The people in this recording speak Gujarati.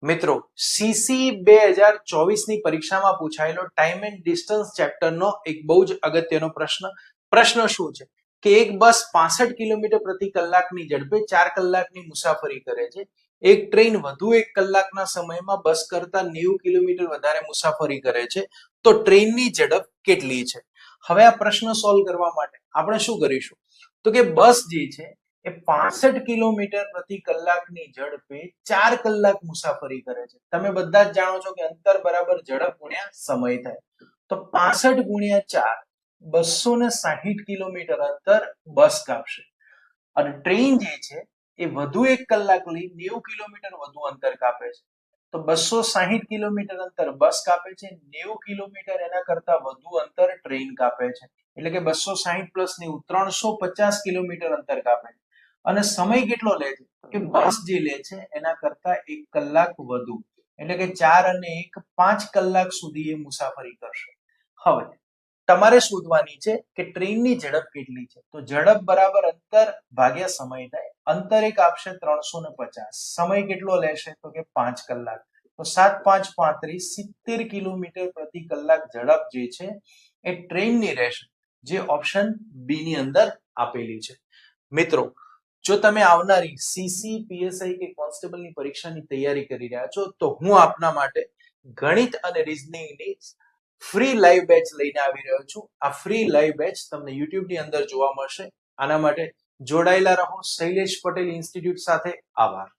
મિત્રો સીસી 2024 ની પરીક્ષામાં પૂછાયેલો ટાઈમ એન્ડ ડિસ્ટન્સ ચેપ્ટરનો એક બહુ જ અગત્યનો પ્રશ્ન શું છે કે એક બસ 65 કિલોમીટર પ્રતિ કલાકની ઝડપે 4 કલાકની મુસાફરી કરે છે. એક ટ્રેન વધુ 1 કલાકના સમયમાં બસ કરતા 90 કિલોમીટર વધારે મુસાફરી કરે છે, તો ટ્રેનની ઝડપ કેટલી છે? હવે આ પ્રશ્ન સોલ્વ કરવા માટે આપણે શું કરીશું તો કે બસ જે છે એ 65 કિલોમીટર પ્રતિ કલાકની ઝડપે 4 કલાક મુસાફરી કરે છે. તમે બધા જ જાણો છો કે અંતર બરાબર ઝડપ ગુણ્યા સમય થાય, તો 65 ગુણ્યા 4 260 કિલોમીટર અંતર બસ કાપશે. અને ટ્રેન જે છે એ વધુ 1 કલાક લઈ 90 કિલોમીટર વધુ અંતર કાપે છે, તો 260 કિલોમીટર અંતર બસ કાપે છે, 90 કિલોમીટર એના કરતા વધુ અંતર ટ્રેન કાપે છે. એટલે કે 260 પ્લસ 90 350 કિલોમીટર અંતર કાપે છે. અને સમય કેટલો લે છે કે બસ જે લે છે એના કરતા 1 કલાક વધુ, એટલે કે 4 અને 1 5 કલાક સુધી એ મુસાફરી કરશે. હવે તમારે શોધવાની છે કે ટ્રેનની ઝડપ કેટલી છે, તો ઝડપ બરાબર અંતર ભાગ્યા સમય થાય. અંતર એક આપશે 350, સમય કેટલો લેશે તો કે 5 કલાક, તો 7 5 35 70 કિલોમીટર પ્રતિ કલાક ઝડપ જે છે એ ટ્રેનની રહેશે, જે ઓપ્શન બી ની અંદર આપેલી છે. મિત્રો જો તમે આવનારી સીસી પીએસઆઈ કે કોન્સ્ટેબલની પરીક્ષાની તૈયારી કરી રહ્યા છો તો હું આપના માટે ગણિત અને રીઝનિંગની ફ્રી લાઈવ બેચ લઈને આવી રહ્યો છું. આ ફ્રી લાઈવ બેચ તમને YouTube ની અંદર જોવા મળશે. આના માટે જોડાયેલા રહો શૈલેષ પટેલ ઇન્સ્ટિટ્યૂટ સાથે. આભાર.